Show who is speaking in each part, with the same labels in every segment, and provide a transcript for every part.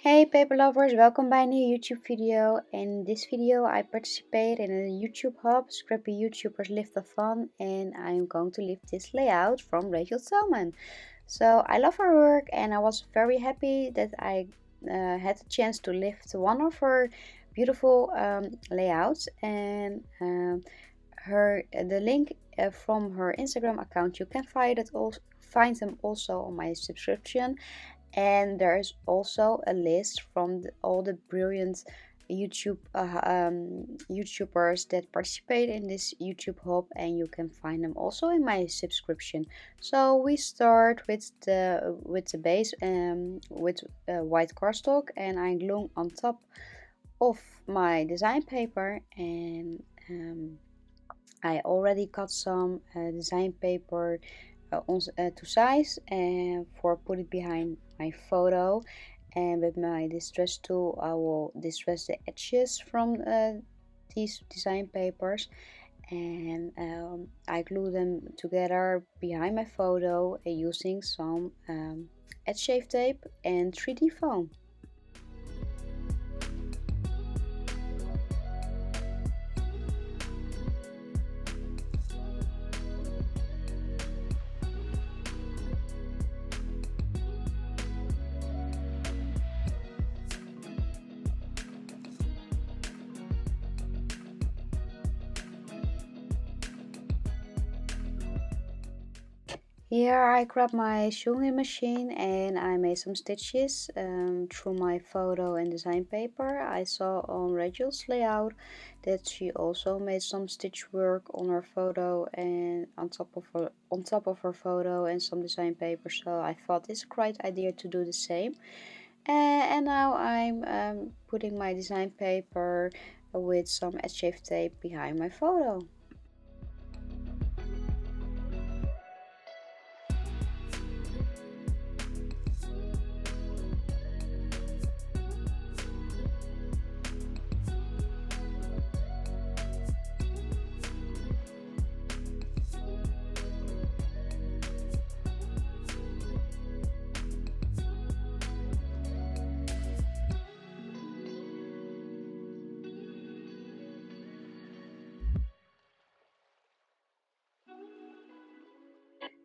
Speaker 1: Hey paper lovers, welkom bij een nieuwe YouTube video. In this video I participate in a YouTube hub, Scrappy Youtubers Lift-a-Thon, and I'm going to lift this layout from Rachel Tallman. So I love her work and I was very happy that I had the chance to lift one of her beautiful layouts, and the link from her Instagram account, you can find them also on my subscription. And there is also a list from all the brilliant YouTubers that participate in this YouTube hub, and you can find them also in my subscription. So we start with the base with white cardstock, and I glue on top of my design paper, and I already cut some design paper to size and for put it behind my photo, and with my distress tool I will distress the edges from these design papers, and I glue them together behind my photo using some edge shave tape and 3D foam. Here I grabbed my sewing machine and I made some stitches through my photo and design paper. I saw on Rachel's layout that she also made some stitch work on her photo and on top of her photo and some design paper. So I thought it's a great idea to do the same. And now I'm putting my design paper with some edge shave tape behind my photo.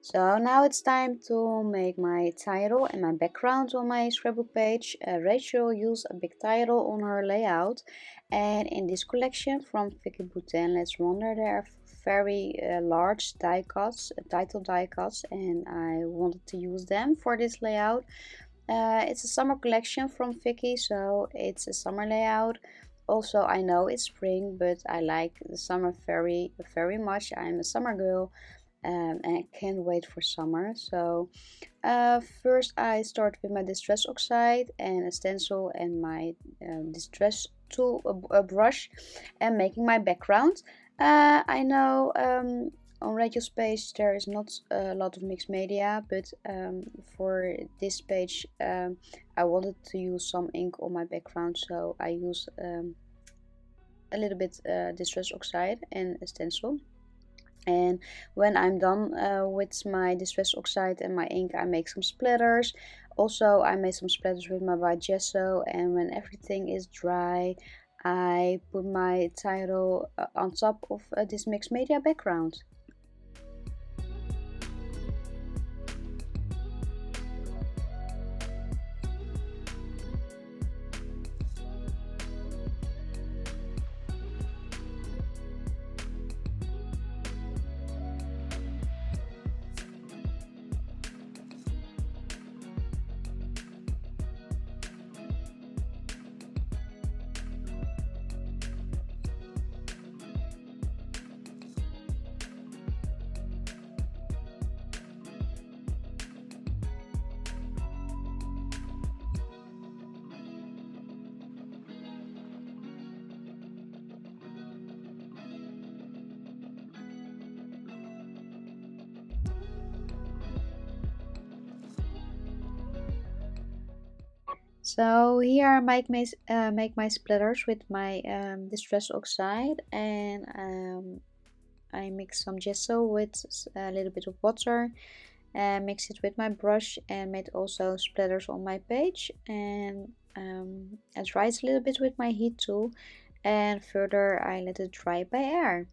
Speaker 1: So now it's time to make my title and my background on my scrapbook page. Rachel used a big title on her layout, and in this collection from Vicki Boutin, Let's Wonder, there are very large die cuts, title die cuts, and I wanted to use them for this layout. It's a summer collection from Vicki, so it's a summer layout. Also, I know it's spring, but I like the summer very, very much. I'm a summer girl. And I can't wait for summer. So first I start with my distress oxide and a stencil and my distress tool, a brush, and making my background. I know on Rachel's page there is not a lot of mixed media, but for this page I wanted to use some ink on my background, so I use a little bit distress oxide and a stencil. And when I'm done with my distress oxide and my ink, I make some splatters. Also, I made some splatters with my white gesso, and when everything is dry, I put my title on top of this mixed media background. So here I make my splatters with my distress oxide, and I mix some gesso with a little bit of water, and mix it with my brush, and made also splatters on my page. And I dry it a little bit with my heat tool, and further I let it dry by air.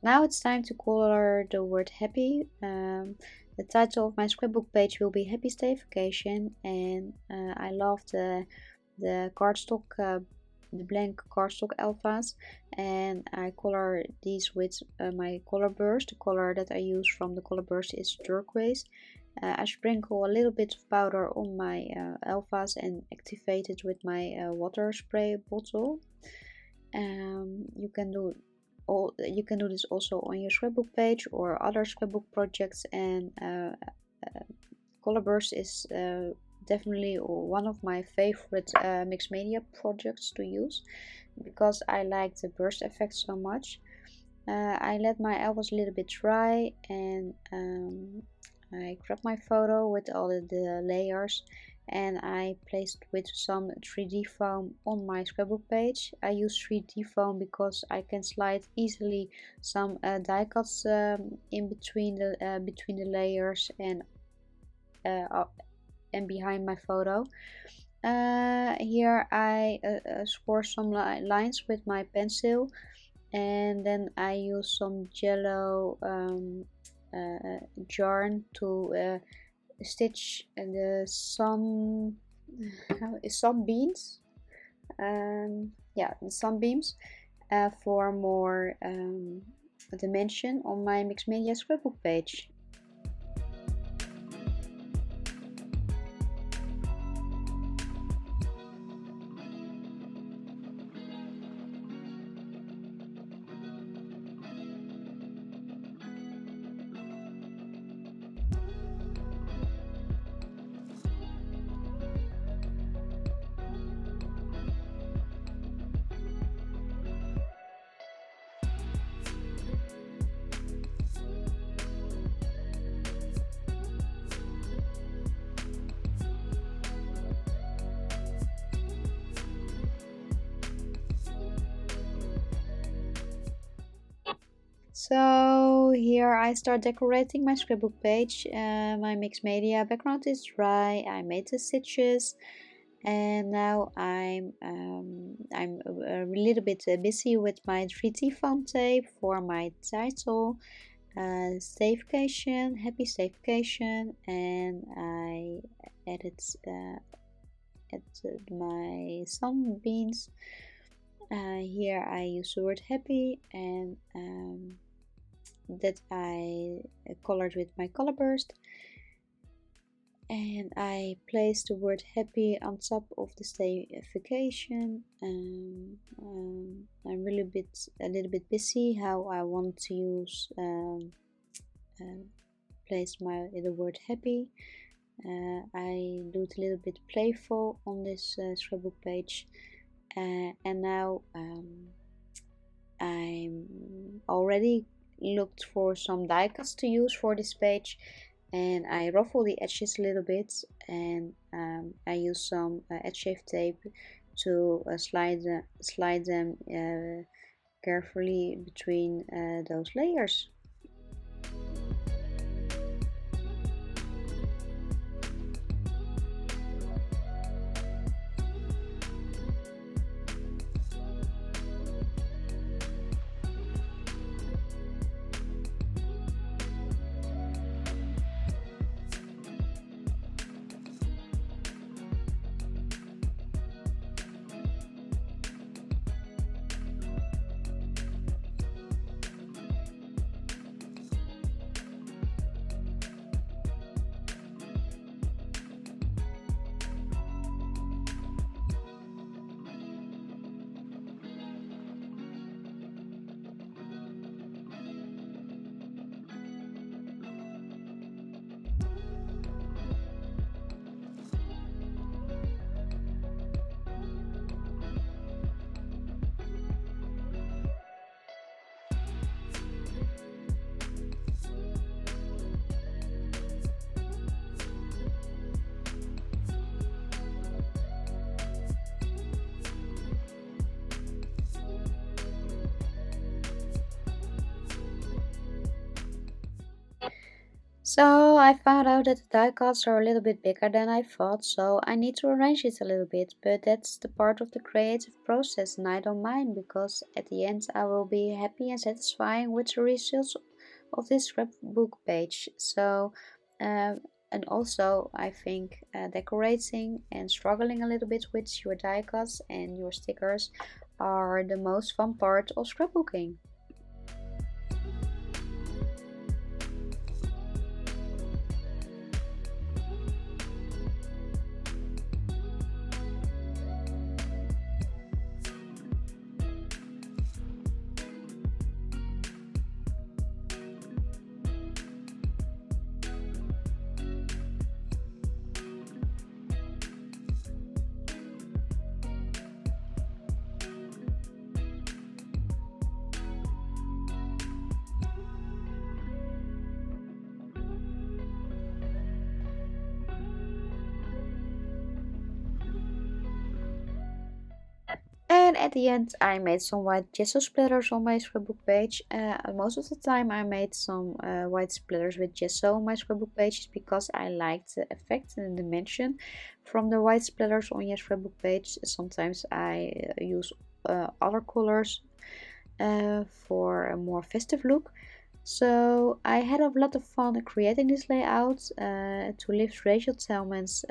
Speaker 1: Now it's time to color the word happy. The title of my scrapbook page will be Happy Staycation, and I love the cardstock, the blank cardstock alphas, and I color these with my color burst. The color that I use from the color burst is turquoise. I sprinkle a little bit of powder on my alphas and activate it with my water spray bottle. You can do this also on your scrapbook page or other scrapbook projects, and color burst is definitely one of my favorite mixed media projects to use because I like the burst effect so much. I let my elbows a little bit dry, and I grab my photo with all the layers, and I placed with some 3D foam on my scrapbook page. I use 3D foam because I can slide easily some die cuts in between the layers and behind my photo. Here I score some lines with my pencil, and then I use some yellow yarn to stitch the sunbeams. Yeah, the sunbeams for more dimension on my mixed media scrapbook page. So here I start decorating my scrapbook page. My mixed media background is dry. I made the stitches, and now I'm a little bit busy with my 3D foam tape for my title, staycation, happy staycation, and I added my sunbeams. Here I use the word happy, and that I colored with my color burst, and I placed the word happy on top of the staycation. I'm really a little bit busy how I want to use place the word happy. I do it a little bit playful on this scrapbook page, and now I'm already looked for some die cuts to use for this page, and I ruffle the edges a little bit, and I use some edge shave tape to slide them carefully between those layers. So I found out that the die cuts are a little bit bigger than I thought, so I need to arrange it a little bit, but that's the part of the creative process and I don't mind because at the end I will be happy and satisfying with the results of this scrapbook page. So and also I think decorating and struggling a little bit with your die cuts and your stickers are the most fun part of scrapbooking. And at the end, I made some white gesso splatters on my scrapbook page. Most of the time, I made some white splatters with gesso on my scrapbook pages because I liked the effect and the dimension from the white splatters on your scrapbook page. Sometimes I use other colors for a more festive look. So I had a lot of fun creating this layout to lift Rachel Tallman's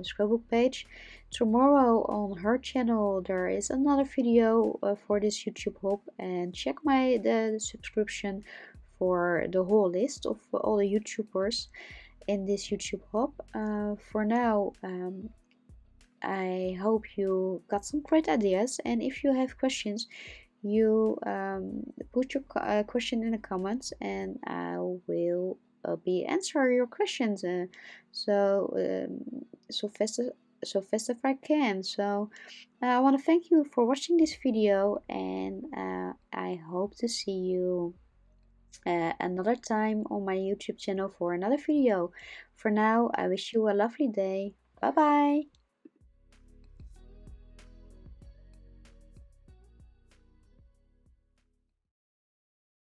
Speaker 1: scrapbook page. Tomorrow on her channel there is another video for this YouTube hub, and check the subscription for the whole list of all the YouTubers in this YouTube hub. For now, I hope you got some great ideas, and if you have questions, you put your question in the comments, and I will be answer your questions. So so fast as if I can. So I want to thank you for watching this video, and I hope to see you another time on my YouTube channel for another video. For now, I wish you a lovely day. Bye bye.